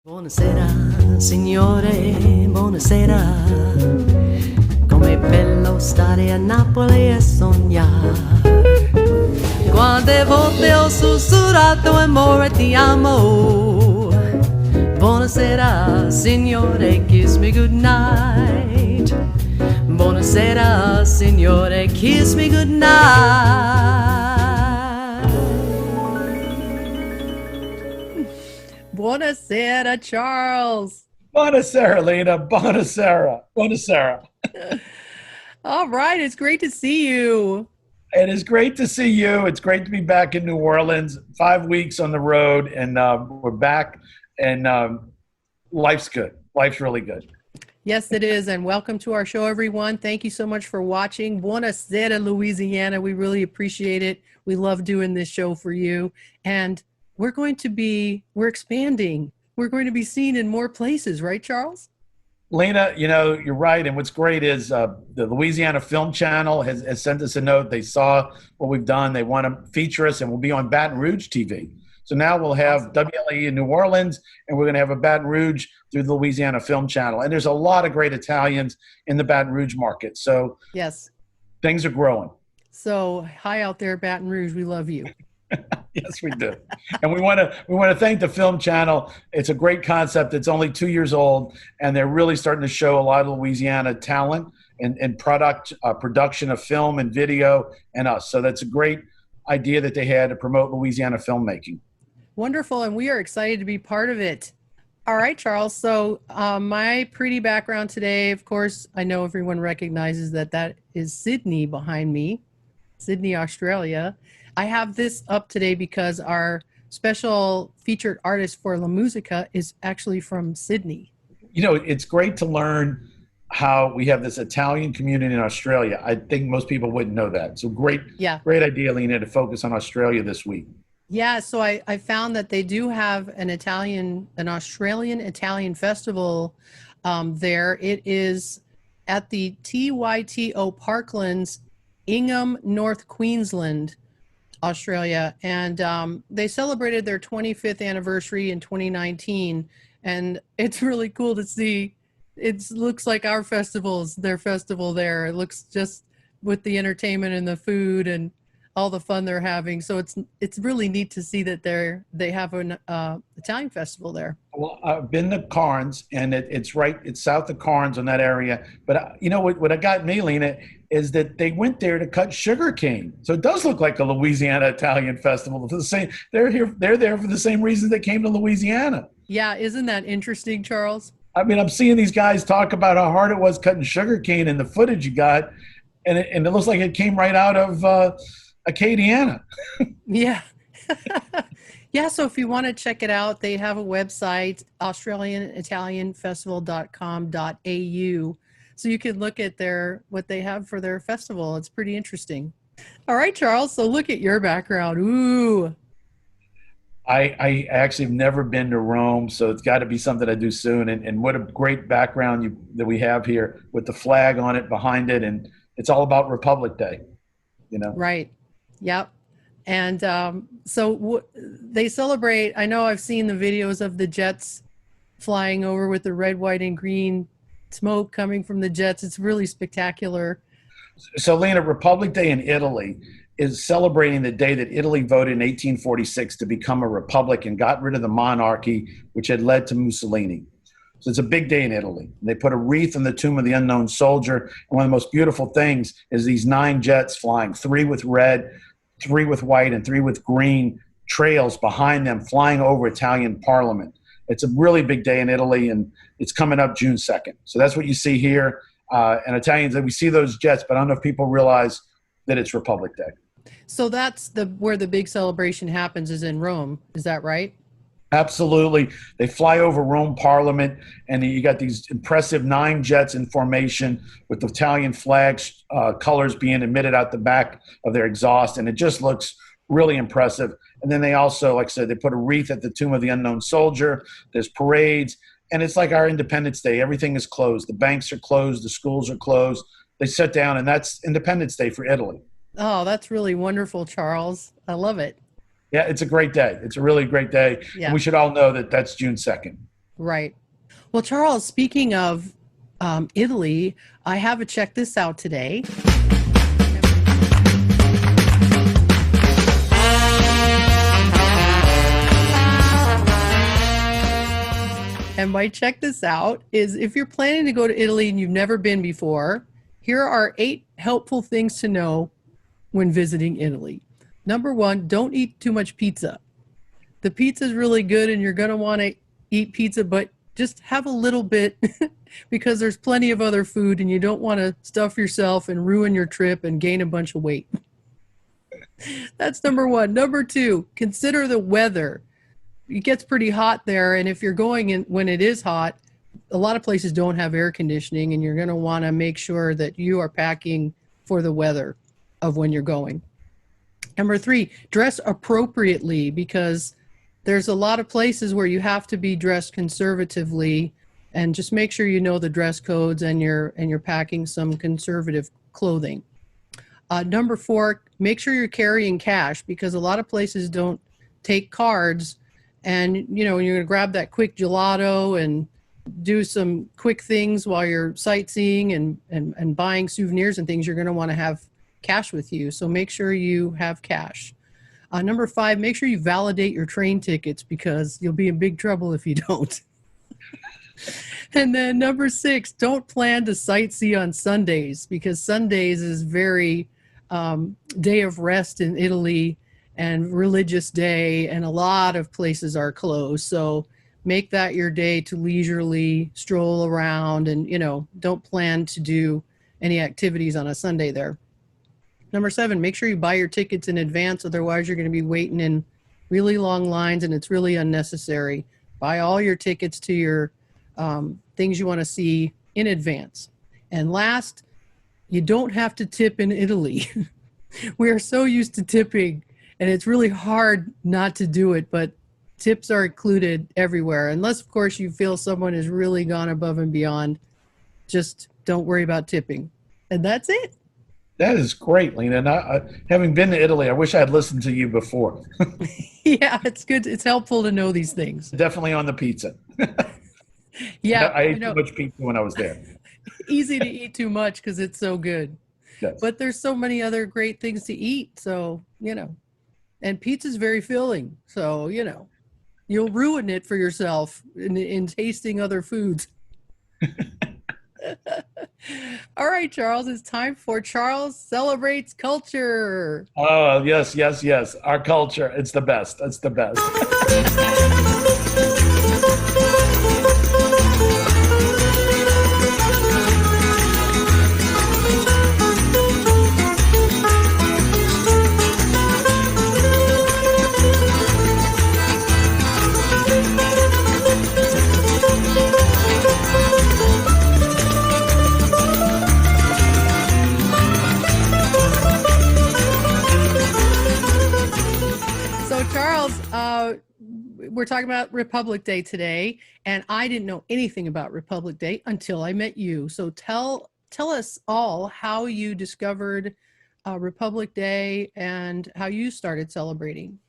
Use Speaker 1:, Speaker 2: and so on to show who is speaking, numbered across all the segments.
Speaker 1: Buonasera, signore, buonasera. Com'è bello stare a Napoli e sognare. Quante volte ho sussurrato amore ti amo. Buonasera, signore, kiss me goodnight. Buonasera, signore, kiss me goodnight.
Speaker 2: Buona Sera, Charles.
Speaker 3: Buona Sera, Lena. Buona Sera. Buona Sera.
Speaker 2: All right, it's great to see you.
Speaker 3: It is great to see you. It's great to be back in New Orleans. 5 weeks on the road, and we're back, and life's good. Life's really good.
Speaker 2: Yes, it is, and welcome to our show, everyone. Thank you so much for watching. Buona Sera Louisiana. We really appreciate it. We love doing this show for you, and we're expanding. We're going to be seen in more places, right, Charles?
Speaker 3: Lena, you're right. And what's great is the Louisiana Film Channel has sent us a note. They saw what we've done. They want to feature us, and we'll be on Baton Rouge TV. So now we'll have WLE in New Orleans, and we're going to have a Baton Rouge through the Louisiana Film Channel. And there's a lot of great Italians in the Baton Rouge market. So
Speaker 2: yes,
Speaker 3: things are growing.
Speaker 2: So hi out there, Baton Rouge. We love you.
Speaker 3: Yes, we do. And we want to thank the Film Channel. It's a great concept. It's only 2 years old, and they're really starting to show a lot of Louisiana talent and production of film and video and us. So that's a great idea that they had to promote Louisiana filmmaking.
Speaker 2: Wonderful, and we are excited to be part of it. All right, Charles. So my pretty background today, of course, I know everyone recognizes that is Sydney behind me, Sydney, Australia. I have this up today because our special featured artist for Musica is actually from Sydney.
Speaker 3: It's great to learn how we have this Italian community in Australia. I think most people wouldn't know that. So great idea, Lena, to focus on Australia this week.
Speaker 2: Yeah, so I found that they do have an Australian Italian festival there. It is at the TYTO Parklands, Ingham, North Queensland, Australia, and they celebrated their 25th anniversary in 2019, and it's really cool to see. It looks like our festivals, their festival there. It looks just with the entertainment and the food and all the fun they're having. So it's really neat to see that they have an Italian festival there.
Speaker 3: Well, I've been to Cairns, and it's south of Cairns in that area. But what got me, Lena, is that they went there to cut sugar cane. So it does look like a Louisiana Italian festival. They're there for the same reason they came to Louisiana.
Speaker 2: Yeah, isn't that interesting, Charles?
Speaker 3: I mean, I'm seeing these guys talk about how hard it was cutting sugar cane in the footage you got, and it looks like it came right out of Acadiana.
Speaker 2: Yeah. Yeah, so if you want to check it out, they have a website, australianitalianfestival.com.au. So you can look at what they have for their festival. It's pretty interesting. All right, Charles, so look at your background. Ooh.
Speaker 3: I actually have never been to Rome, so it's got to be something I do soon. And what a great background that we have here with the flag on it, behind it, and it's all about Republic Day,
Speaker 2: Right. Yep. And so they celebrate. I know I've seen the videos of the jets flying over with the red, white, and green smoke coming from the jets. It's really spectacular.
Speaker 3: So, Lena, Republic Day in Italy is celebrating the day that Italy voted in 1846 to become a republic and got rid of the monarchy, which had led to Mussolini. So it's a big day in Italy. They put a wreath on the tomb of the unknown soldier. And one of the most beautiful things is these 9 jets flying, 3 with red, 3 with white, and 3 with green trails behind them, flying over Italian Parliament. It's a really big day in Italy, and it's coming up June 2nd. So that's what you see here. And Italians, we see those jets, but I don't know if people realize that it's Republic Day.
Speaker 2: So that's where the big celebration happens, is in Rome. Is that right?
Speaker 3: Absolutely. They fly over Rome Parliament, and you got these impressive 9 jets in formation with the Italian flags, colors being emitted out the back of their exhaust, and it just looks really impressive. And then they also, like I said, they put a wreath at the tomb of the unknown soldier. There's parades, and it's like our Independence Day. Everything is closed. The banks are closed. The schools are closed. They sit down, and that's Independence Day for Italy.
Speaker 2: Oh, that's really wonderful, Charles. I love it.
Speaker 3: Yeah, it's a great day. It's a really great day.
Speaker 2: Yeah.
Speaker 3: And we should all know that that's June 2nd.
Speaker 2: Right. Well, Charles, speaking of Italy, I have a check this out today. And my check this out is if you're planning to go to Italy and you've never been before, here are 8 helpful things to know when visiting Italy. Number 1, don't eat too much pizza. The pizza is really good and you're going to want to eat pizza, but just have a little bit because there's plenty of other food and you don't want to stuff yourself and ruin your trip and gain a bunch of weight. That's number 1. Number 2, consider the weather. It gets pretty hot there, and if you're going in when it is hot, a lot of places don't have air conditioning, and you're going to want to make sure that you are packing for the weather of when you're going. Number 3, dress appropriately, because there's a lot of places where you have to be dressed conservatively, and just make sure you know the dress codes and you're packing some conservative clothing. Number 4, make sure you're carrying cash, because a lot of places don't take cards. And, you know, you're going to grab that quick gelato and do some quick things while you're sightseeing and buying souvenirs and things. You're going to want to have cash with you. So make sure you have cash. Number 5, make sure you validate your train tickets, because you'll be in big trouble if you don't. And then number 6, don't plan to sightsee on Sundays, because Sundays is very day of rest in Italy and religious day, and a lot of places are closed. So make that your day to leisurely stroll around, and, you know, don't plan to do any activities on a Sunday there. Number 7, make sure you buy your tickets in advance. Otherwise, you're going to be waiting in really long lines, and it's really unnecessary. Buy all your tickets to your things you want to see in advance. And last, you don't have to tip in Italy. We are so used to tipping, and it's really hard not to do it, but tips are included everywhere. Unless, of course, you feel someone has really gone above and beyond. Just don't worry about tipping. And that's it.
Speaker 3: That is great, Lena. And having been to Italy, I wish I had listened to you before.
Speaker 2: Yeah, it's good. It's helpful to know these things.
Speaker 3: Definitely on the pizza.
Speaker 2: Yeah.
Speaker 3: I ate too much pizza when I was there.
Speaker 2: Easy to eat too much because it's so good.
Speaker 3: Yes.
Speaker 2: But there's so many other great things to eat. So, you know. And pizza's very filling, so, you know, you'll ruin it for yourself in tasting other foods. All right, Charles, it's time for Charles Celebrates Culture.
Speaker 3: Oh, yes, yes, yes. Our culture, it's the best. It's the best.
Speaker 2: We're talking about Republic Day today, and I didn't know anything about Republic Day until I met you. So tell us all how you discovered Republic Day and how you started celebrating.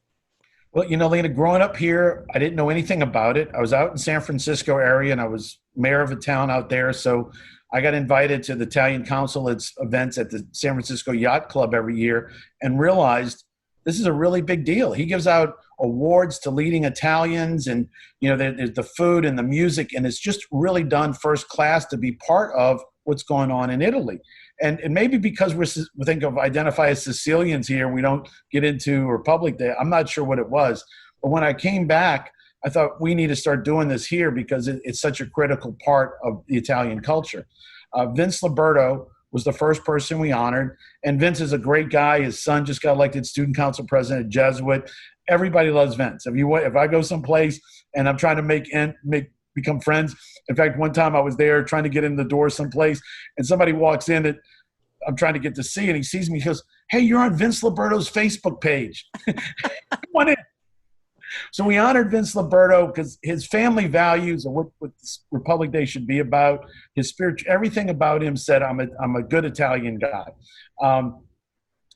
Speaker 3: Well, you know, Lena, growing up here, I didn't know anything about it. I was out in San Francisco area, and I was mayor of a town out there. So I got invited to the Italian consulate's events at the San Francisco Yacht Club every year and realized this is a really big deal. He gives out awards to leading Italians, and, you know, there's the food and the music, and it's just really done first class to be part of what's going on in Italy. And maybe because we think of identify as Sicilians here, we don't get into Republic Day. I'm not sure what it was. But when I came back, I thought we need to start doing this here because it's such a critical part of the Italian culture. Vince Liberto was the first person we honored. And Vince is a great guy. His son just got elected student council president at Jesuit. Everybody loves Vince. If I go someplace and I'm trying to become friends. In fact, one time I was there trying to get in the door someplace, and somebody walks in that I'm trying to get to see, and he sees me. He goes, "Hey, you're on Vince Liberto's Facebook page." Come on in. So we honored Vince Liberto because his family values and what Republic Day should be about, his spirit, everything about him said, I'm a good Italian guy.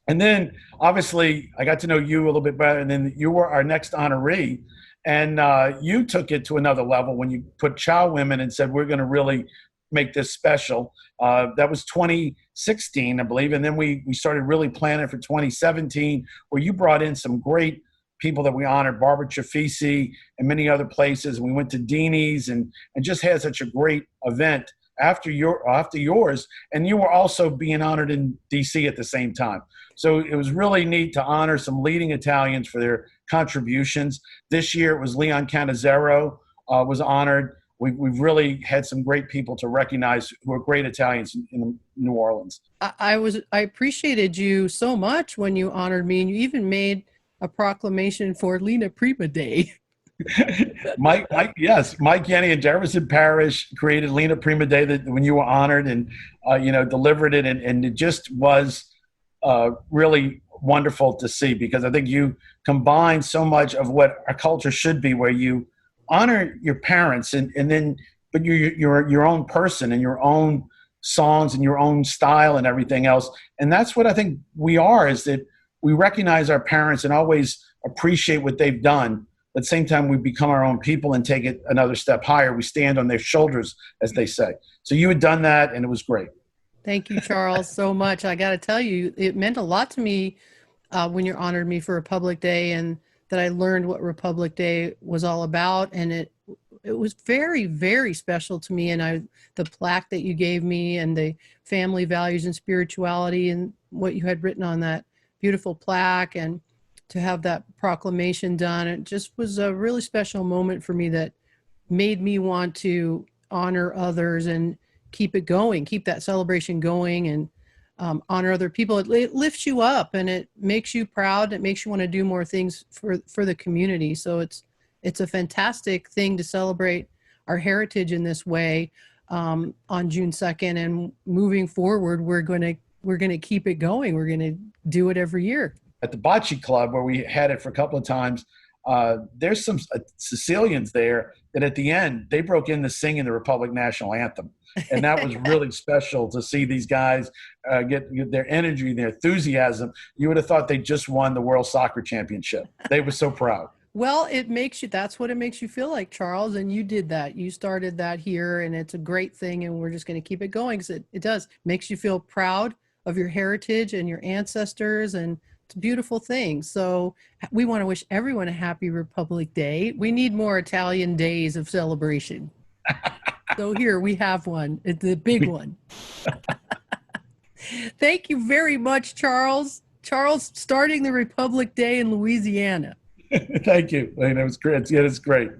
Speaker 3: And then obviously I got to know you a little bit better, and then you were our next honoree. And you took it to another level when you put Chow Women and said, we're going to really make this special. That was 2016, I believe. And then we started really planning for 2017, where you brought in some great people that we honored, Barbara Chafisi and many other places. We went to Deanie's and just had such a great event after yours. And you were also being honored in DC at the same time. So it was really neat to honor some leading Italians for their contributions. This year it was Leon Cannizzaro was honored. We've really had some great people to recognize who are great Italians in New Orleans.
Speaker 2: I appreciated you so much when you honored me, and you even made a proclamation for Lena Prima Day.
Speaker 3: Mike, Yenny and Jefferson Parish created Lena Prima Day when you were honored, and delivered it, and it just was really wonderful to see, because I think you combine so much of what our culture should be, where you honor your parents and then but you're your own person and your own songs and your own style and everything else. And that's what I think we are, is that we recognize our parents and always appreciate what they've done. At the same time, we become our own people and take it another step higher. We stand on their shoulders, as they say. So you had done that, and it was great.
Speaker 2: Thank you, Charles, so much. I got to tell you, it meant a lot to me when you honored me for Republic Day, and that I learned what Republic Day was all about. And it was very, very special to me. And the plaque that you gave me, and the family values and spirituality, and what you had written on that beautiful plaque, and to have that proclamation done, it just was a really special moment for me that made me want to honor others and keep it going, keep that celebration going, and honor other people. It lifts you up, and it makes you proud. It makes you want to do more things for the community. So it's a fantastic thing to celebrate our heritage in this way on June 2nd, and moving forward, we're going to keep it going. We're going to do it every year.
Speaker 3: At the Bocce Club, where we had it for a couple of times, there's some Sicilians there that at the end, they broke into singing the Republic National Anthem. And that was really special to see these guys get their energy, their enthusiasm. You would have thought they just won the World Soccer Championship. They were so proud.
Speaker 2: Well, that's what it makes you feel like, Charles. And you did that. You started that here, and it's a great thing. And we're just going to keep it going, because it does. Makes you feel proud of your heritage and your ancestors, and it's a beautiful thing. So we want to wish everyone a happy Republic Day. We need more Italian days of celebration. So here we have one. It's the big one. Thank you very much, Charles. Charles, starting the Republic Day in Louisiana.
Speaker 3: Thank you. Lena, it was great. It's great.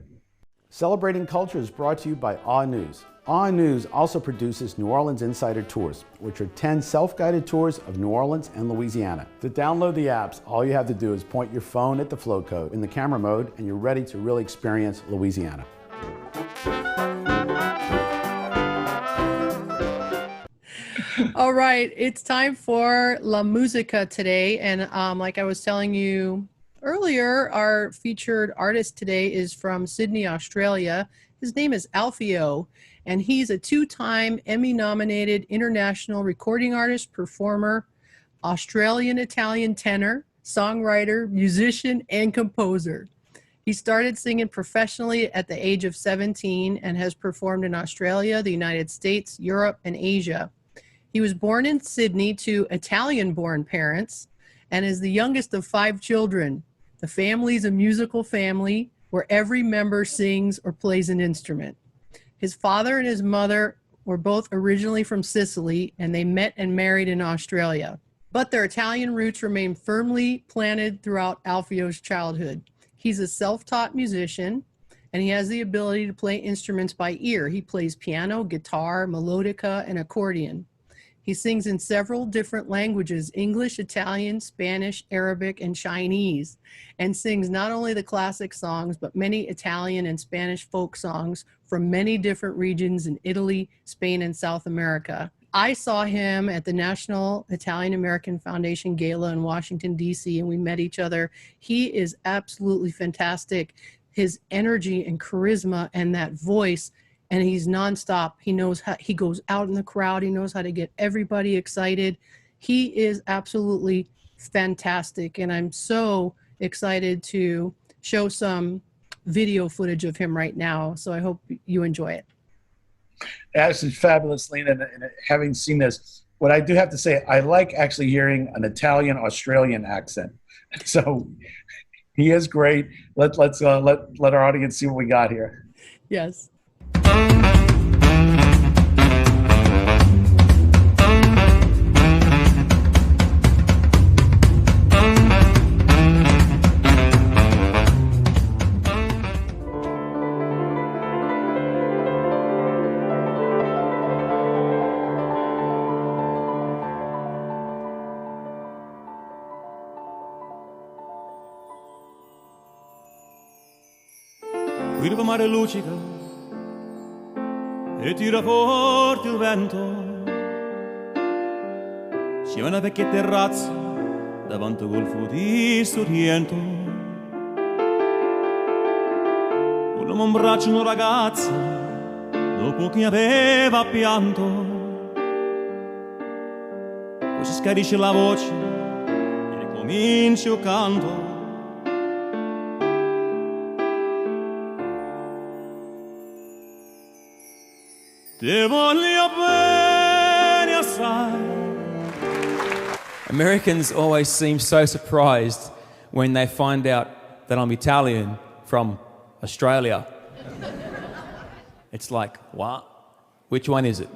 Speaker 3: Celebrating Culture is brought to you by Awe News. Awe News also produces New Orleans Insider Tours, which are 10 self-guided tours of New Orleans and Louisiana. To download the apps, all you have to do is point your phone at the flow code in the camera mode, and you're ready to really experience Louisiana.
Speaker 2: All right, it's time for La Musica today. And like I was telling you earlier, our featured artist today is from Sydney, Australia. His name is Alfio, and he's a two-time Emmy-nominated international recording artist, performer, Australian-Italian tenor, songwriter, musician, and composer. He started singing professionally at the age of 17 and has performed in Australia, the United States, Europe, and Asia. He was born in Sydney to Italian-born parents and is the youngest of 5 children. The family's a musical family where every member sings or plays an instrument. His father and his mother were both originally from Sicily, and they met and married in Australia. But their Italian roots remain firmly planted throughout Alfio's childhood. He's a self-taught musician, and he has the ability to play instruments by ear. He plays piano, guitar, melodica, and accordion. He sings in several different languages: English, Italian, Spanish, Arabic, and Chinese, and sings not only the classic songs, but many Italian and Spanish folk songs from many different regions in Italy, Spain, and South America. I saw him at the National Italian American Foundation Gala in Washington, D.C., and we met each other. He is absolutely fantastic. His energy and charisma and that voice, and he's nonstop. He knows how, he goes out in the crowd. He knows how to get everybody excited. He is absolutely fantastic. And I'm so excited to show some video footage of him right now. So I hope you enjoy it.
Speaker 3: Absolutely fabulous, Lena. And having seen this, what I do have to say, I like actually hearing an Italian Australian accent. So he is great. Let our audience see what we got here.
Speaker 2: Yes.
Speaker 4: Qui il mare luccica e tira forte il vento. C'è una vecchia terrazza davanti al golfo di Sorrento. Un uomo abbraccia una ragazza dopo che aveva pianto. Poi si schiarisce la voce e ricomincia il canto.
Speaker 5: Americans always seem so surprised when they find out that I'm Italian from Australia. It's like, what? Which one is it?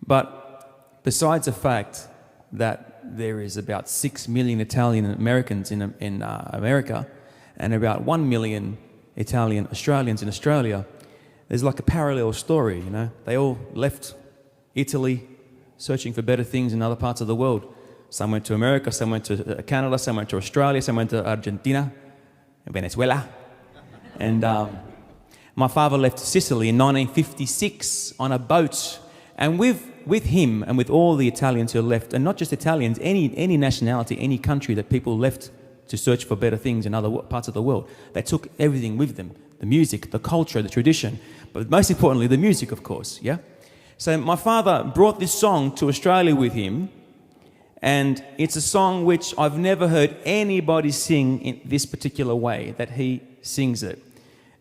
Speaker 5: But besides the fact that there is about 6 million Italian Americans in America and about 1 million Italian Australians in Australia, there's like a parallel story, you know. They all left Italy searching for better things in other parts of the world. Some went to America, some went to Canada, some went to Australia, some went to Argentina, and Venezuela. And my father left Sicily in 1956 on a boat. And with him and with all the Italians who left, and not just Italians, any nationality, any country that people left to search for better things in other parts of the world, they took everything with them. The music, the culture, the tradition, but most importantly, the music, of course, yeah? So my father brought this song to Australia with him, and it's a song which I've never heard anybody sing in this particular way, that he sings it.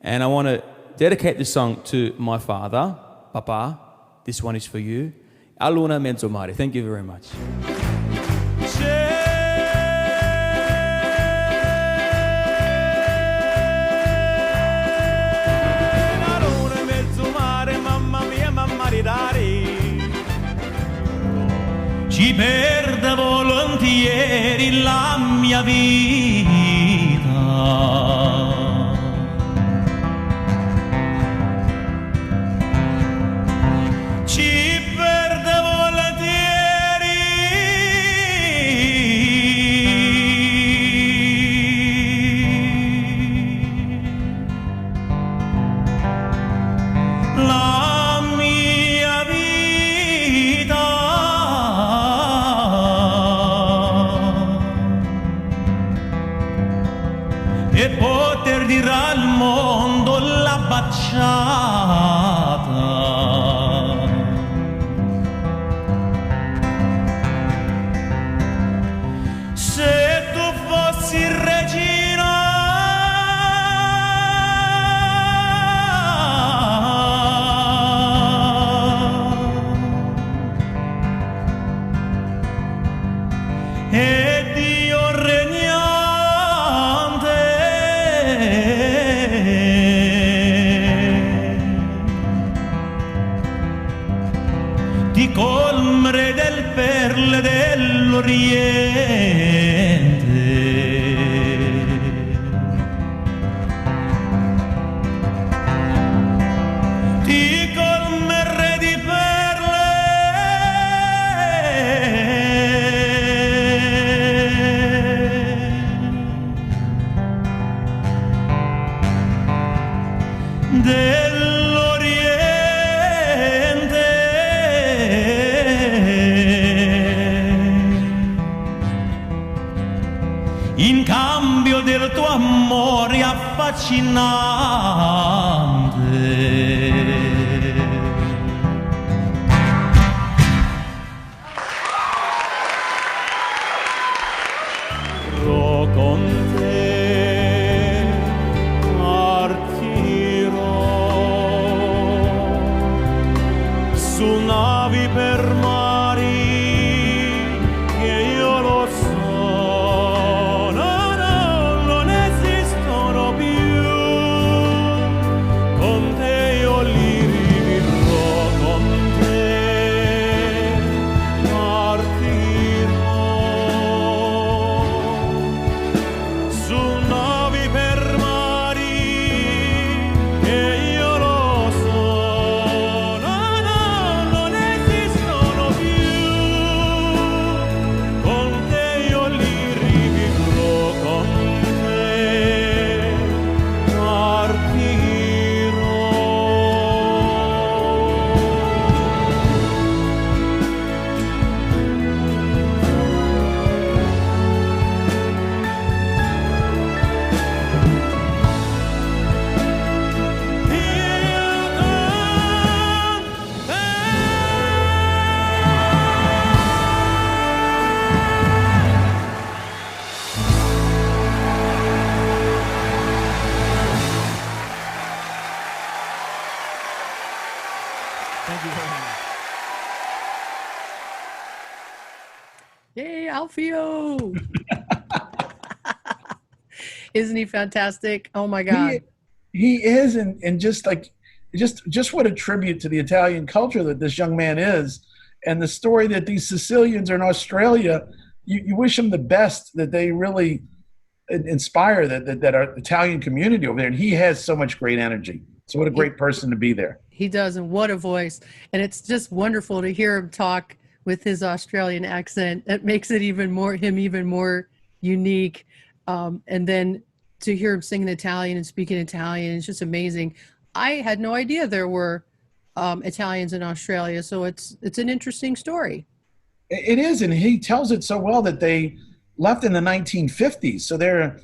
Speaker 5: And I want to dedicate this song to my father, Papa. This one is for you. A luna mezzo mare. Thank you very much.
Speaker 4: Ci perde volentieri la mia vita. Ci perde volentieri la mia vita. E poter dire al mondo la baciata. Se tu fossi regina ed io regnante, ti colmerei del perle dell'Oriente. Ti colmerei di perle dell'Oriente. In cambio del tuo amore affascinante. Con te a navi per mari che io lo so, no, no, non esistono più. Con te io li rivivrò, con te partirò. Su navi per mari che io lo so, no, no, non esistono più. Con te io li rivivrò, con te partirò.
Speaker 2: Yay, Alfio! Isn't he fantastic? Oh my God.
Speaker 3: He is, and just like just what a tribute to the Italian culture that this young man is, and the story that these Sicilians are in Australia. You wish them the best, that they really inspire that our Italian community over there, and he has so much great energy. So what a great person to be there.
Speaker 2: He does, and what a voice. And it's just wonderful to hear him talk with his Australian accent. It makes it even more unique. And then to hear him sing in Italian and speak in Italian, it's just amazing. I had no idea there were Italians in Australia, so it's an interesting story.
Speaker 3: It is, and he tells it so well that they left in the 1950s. So they're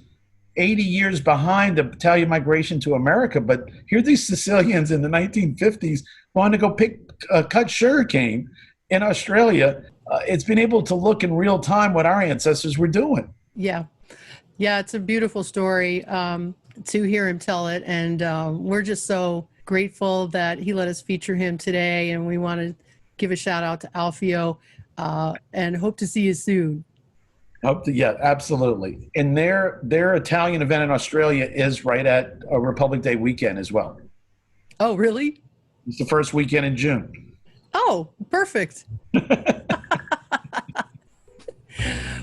Speaker 3: 80 years behind the Italian migration to America. But here these Sicilians in the 1950s wanted to go cut sugarcane in Australia. It's been able to look in real time what our ancestors were doing.
Speaker 2: Yeah. Yeah, it's a beautiful story to hear him tell it. And we're just so grateful that he let us feature him today. And we want to give a shout out to Alfio and hope to see you soon.
Speaker 3: Yeah, absolutely. And their Italian event in Australia is right at Republic Day weekend as well.
Speaker 2: Oh, really?
Speaker 3: It's the first weekend in June.
Speaker 2: Oh, perfect.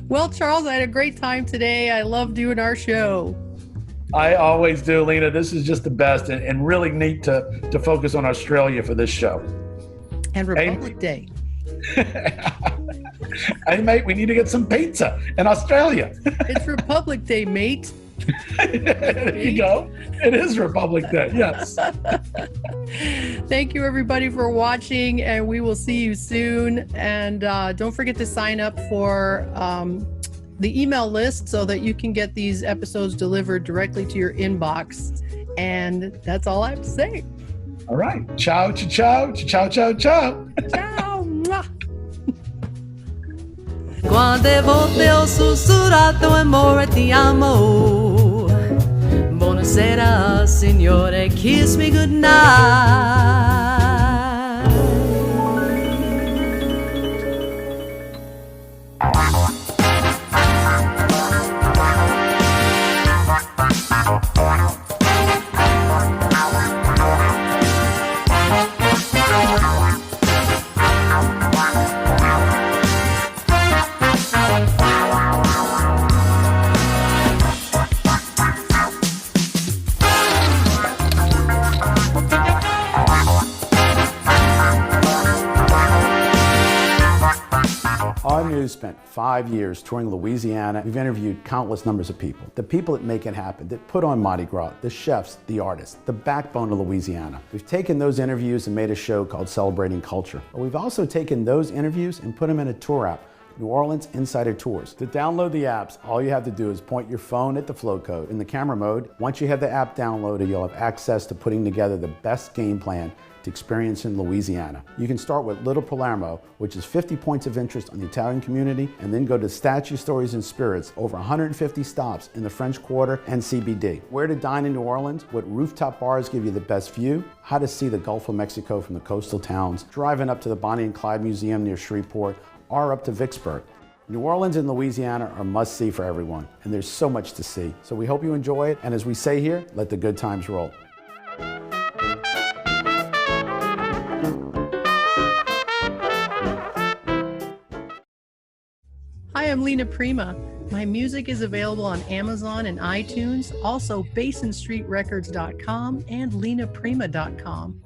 Speaker 2: Well, Charles, I had a great time today. I love doing our show.
Speaker 3: I always do, Lena. This is just the best, and really neat to focus on Australia for this show.
Speaker 2: And Republic Day.
Speaker 3: Hey, mate, we need to get some pizza in Australia.
Speaker 2: It's Republic Day, mate.
Speaker 3: There you go. It is Republic Day, yes.
Speaker 2: Thank you, everybody, for watching, and we will see you soon. And don't forget to sign up for the email list so that you can get these episodes delivered directly to your inbox. And that's all I have to say.
Speaker 3: All right. Ciao, ciao, ciao, ciao, ciao.
Speaker 2: Ciao. Mwah.
Speaker 1: Quante volte ho sussurrato amore ti amo. Buonasera, signore, kiss me goodnight.
Speaker 6: Our news spent 5 years touring Louisiana. We've interviewed countless numbers of people. The people that make it happen, that put on Mardi Gras, the chefs, the artists, the backbone of Louisiana. We've taken those interviews and made a show called Celebrating Culture. But we've also taken those interviews and put them in a tour app, New Orleans Insider Tours. To download the apps, all you have to do is point your phone at the flow code in the camera mode. Once you have the app downloaded, you'll have access to putting together the best game plan to experience in Louisiana. You can start with Little Palermo, which is 50 points of interest on the Italian community, and then go to Statue Stories and Spirits, over 150 stops in the French Quarter and CBD. Where to dine in New Orleans, what rooftop bars give you the best view, how to see the Gulf of Mexico from the coastal towns, driving up to the Bonnie and Clyde Museum near Shreveport, or up to Vicksburg. New Orleans and Louisiana are must-see for everyone, and there's so much to see. So we hope you enjoy it, and as we say here, let the good times roll.
Speaker 2: Hi, I'm Lena Prima. My music is available on Amazon and iTunes, also BasonStreetRecords.com and LenaPrima.com.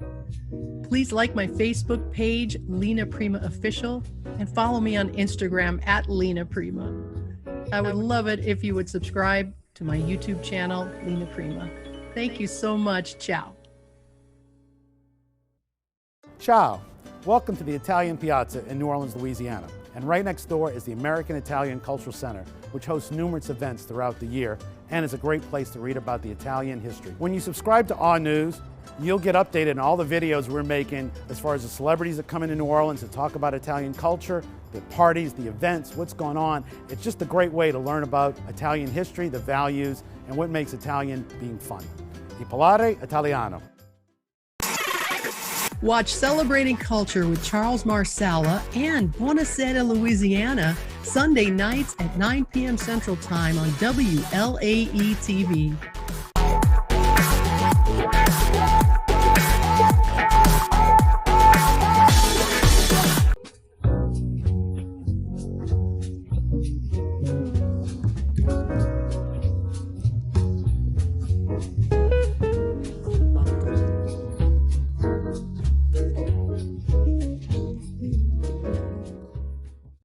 Speaker 2: Please like my Facebook page, Lena Prima Official, and follow me on Instagram at Lena Prima. I would love it if you would subscribe to my YouTube channel, Lena Prima. Thank you so much. Ciao.
Speaker 6: Ciao. Welcome to the Italian Piazza in New Orleans, Louisiana. And right next door is the American Italian Cultural Center, which hosts numerous events throughout the year and is a great place to read about the Italian history. When you subscribe to our news, you'll get updated on all the videos we're making as far as the celebrities that come into New Orleans to talk about Italian culture, the parties, the events, what's going on. It's just a great way to learn about Italian history, the values, and what makes Italian being fun. E parlare italiano.
Speaker 2: Watch Celebrating Culture with Charles Marsala and Buona Sera Louisiana Sunday nights at 9 p.m. Central Time on WLAE TV.